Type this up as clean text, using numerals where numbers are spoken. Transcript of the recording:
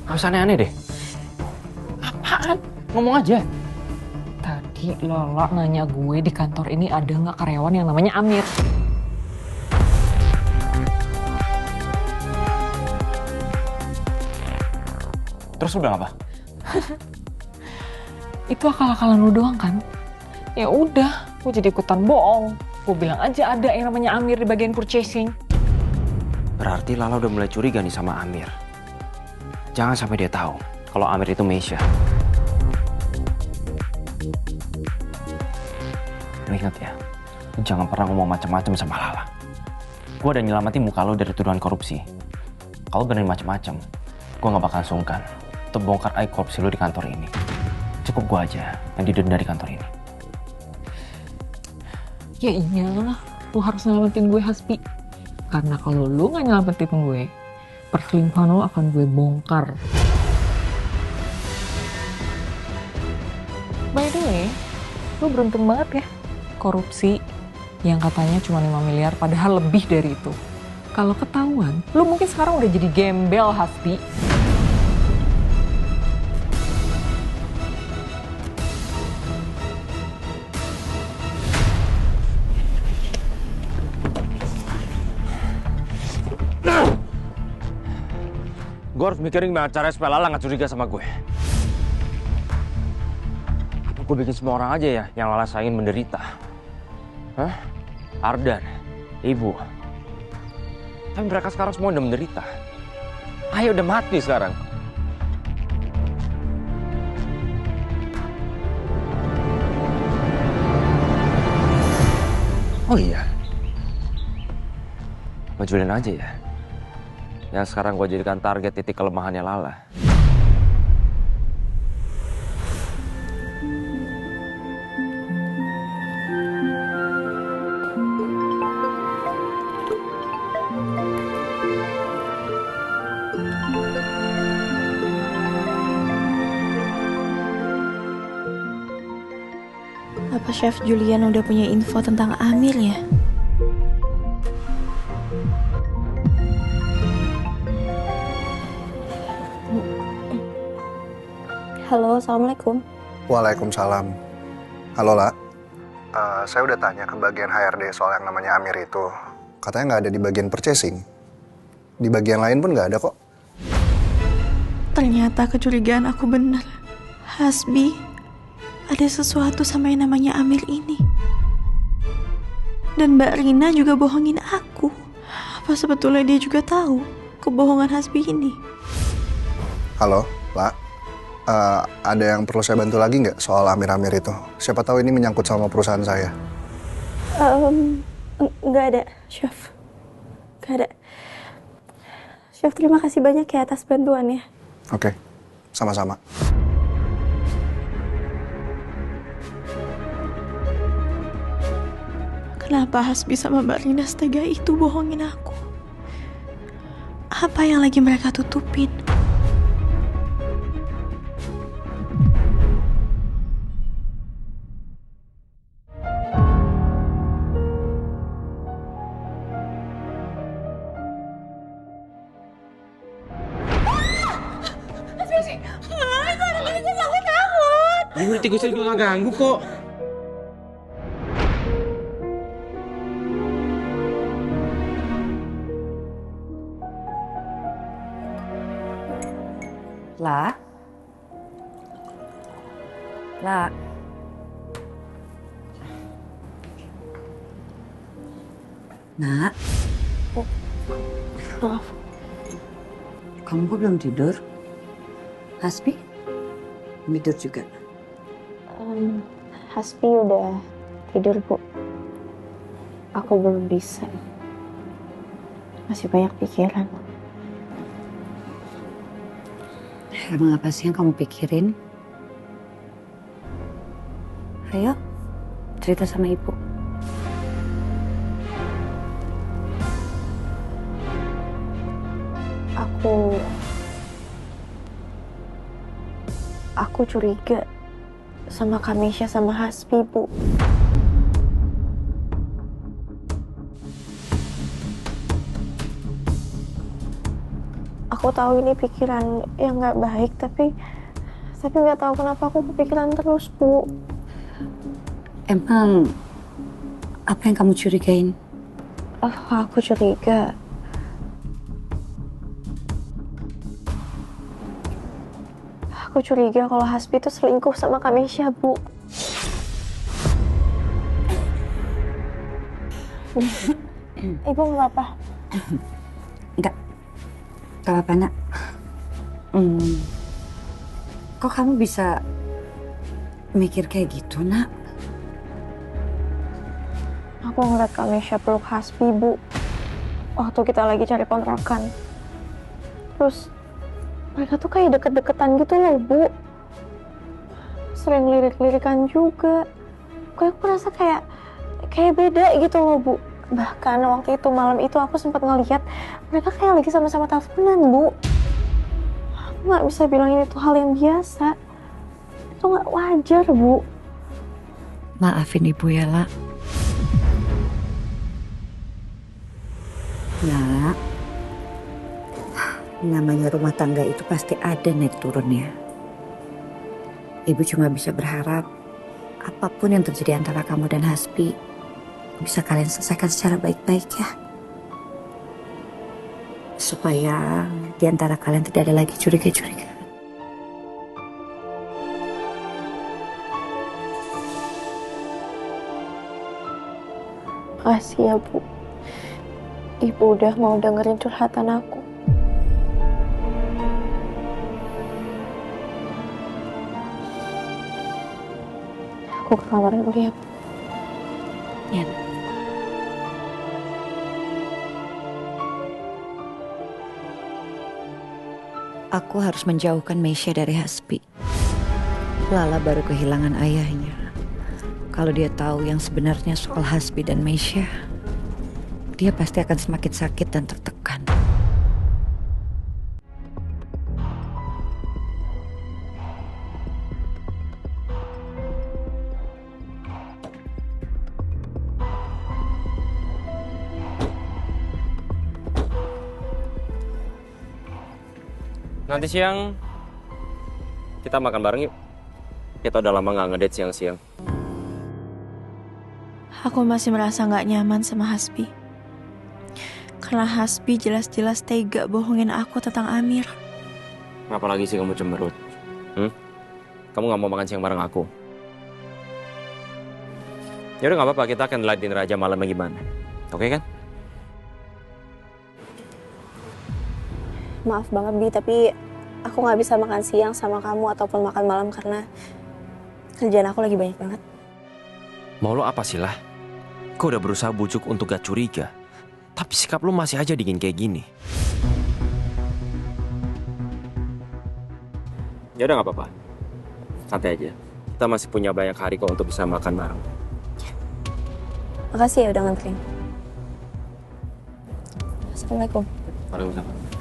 Gak usah aneh-aneh deh. Apaan? Ngomong aja. Tadi Lola nanya gue di kantor ini ada nggak karyawan yang namanya Amir. Terus lu bilang apa? Itu akal-akalan lu doang kan? Ya udah, gue jadi ikutan bohong. Gue bilang aja ada yang namanya Amir di bagian purchasing. Berarti Lala udah mulai curiga nih sama Amir. Jangan sampai dia tahu kalau Amir itu Meisha. Lu ingat ya, lu jangan pernah ngomong macam-macam sama Lala. Gue udah nyelamatin muka lo dari tuduhan korupsi. Kalau berani macam-macam, gue gak bakal sungkan untuk bongkar aib korupsi lo di kantor ini. Cukup gue aja yang didenda di kantor ini. Ya iyalah, lu harus nyelamatin gue Hasbi. Karena kalau lu gak nyelamatin gue, perselingkuhan lu akan gue bongkar. By the way, lu beruntung banget ya. Korupsi yang katanya cuma 5 miliar padahal lebih dari itu. Kalau ketahuan, lu mungkin sekarang udah jadi gembel Hasbi. Gue harus mikirin gimana caranya supaya Lala gak curiga sama gue. Apa gue bikin semua orang aja ya yang Lala sayangin menderita? Hah? Ardan, Ibu. Tapi mereka sekarang semua udah menderita. Ayah udah mati sekarang. Oh iya. Gue jualin aja ya. Yang sekarang gue jadikan target titik kelemahannya Lala. Apa Chef Julian udah punya info tentang Amir ya? Halo, Assalamualaikum. Waalaikumsalam. Halo, La. Saya udah tanya ke bagian HRD soal yang namanya Amir itu. Katanya nggak ada di bagian purchasing. Di bagian lain pun nggak ada kok. Ternyata kecurigaan aku benar. Hasbi, ada sesuatu sama yang namanya Amir ini. Dan Mbak Rina juga bohongin aku. Apa sebetulnya dia juga tahu kebohongan Hasbi ini? Halo, La. Ada yang perlu saya bantu lagi nggak soal Amir-Amir itu? Siapa tahu ini menyangkut sama perusahaan saya. Nggak ada, Chef. Nggak ada. Chef, terima kasih banyak ya atas bantuannya. Oke, sama-sama. Kenapa Hasbi sama Mbak Rina setega itu bohongin aku? Apa yang lagi mereka tutupin? Ini menit gue juga gak ganggu kok. La. Nak, Maaf. kamu kok belum tidur? Hasbi? Tidur juga? Hasbi udah tidur, Bu. Aku belum bisa. Masih banyak pikiran. Emang apa sih yang kamu pikirin? Ayo, cerita sama ibu. Aku curiga sama Kamisha sama Hasbi, Bu. Aku Aku tahu ini pikiran yang nggak baik, tapi nggak tahu kenapa aku kepikiran terus, Bu. Emang apa yang kamu curigain? Aku curiga. Aku curiga kalau Hasbi itu selingkuh sama Kamesha, Bu. Ibu nggak apa-apa? Enggak apa-apa, Nak. Kok kamu bisa mikir kayak gitu, Nak? Aku ngeliat Kamesha peluk Hasbi, Bu. Waktu kita lagi cari kontrakan. Terus mereka tuh kayak deket-deketan gitu loh, Bu. Sering lirik-lirikan juga. Kayak aku rasa kayak beda gitu loh, Bu. Bahkan waktu itu, malam itu aku sempat ngeliat mereka kayak lagi sama-sama teleponan, Bu. Aku nggak bisa bilang ini tuh hal yang biasa. Itu nggak wajar, Bu. Maafin Ibu ya, Lak. Nak, namanya rumah tangga itu pasti ada naik turunnya. Ibu cuma bisa berharap apapun yang terjadi antara kamu dan Hasbi bisa kalian selesaikan secara baik-baik ya. Supaya di antara kalian tidak ada lagi curiga-curiga. Makasih ya, Bu. Ibu udah mau dengerin curhatan aku. Aku ke kamar dulu ya, Bu. Ya. Aku harus menjauhkan Meisha dari Hasbi. Lala baru kehilangan ayahnya. Kalau dia tahu yang sebenarnya soal Hasbi dan Meisha, dia pasti akan semakin sakit dan tertekan. Nanti siang kita makan bareng yuk. Kita udah lama nggak ngedate siang-siang. Aku masih merasa nggak nyaman sama Hasbi. Karena Hasbi jelas-jelas tega bohongin aku tentang Amir. Kenapa lagi sih kamu cemberut? Kamu nggak mau makan siang bareng aku? Ya udah nggak apa-apa, kita akan light dinner aja malamnya gimana? Oke kan? Maaf banget, Bi, tapi aku nggak bisa makan siang sama kamu ataupun makan malam karena kerjaan aku lagi banyak banget. Mau lo apa sih lah? Kau udah berusaha bujuk untuk gak curiga, tapi sikap lo masih aja dingin kayak gini. Ya udah nggak apa-apa, santai aja. Kita masih punya banyak hari kok untuk bisa makan bareng. Makasih ya udah nganterin. Assalamualaikum. Waalaikumsalam.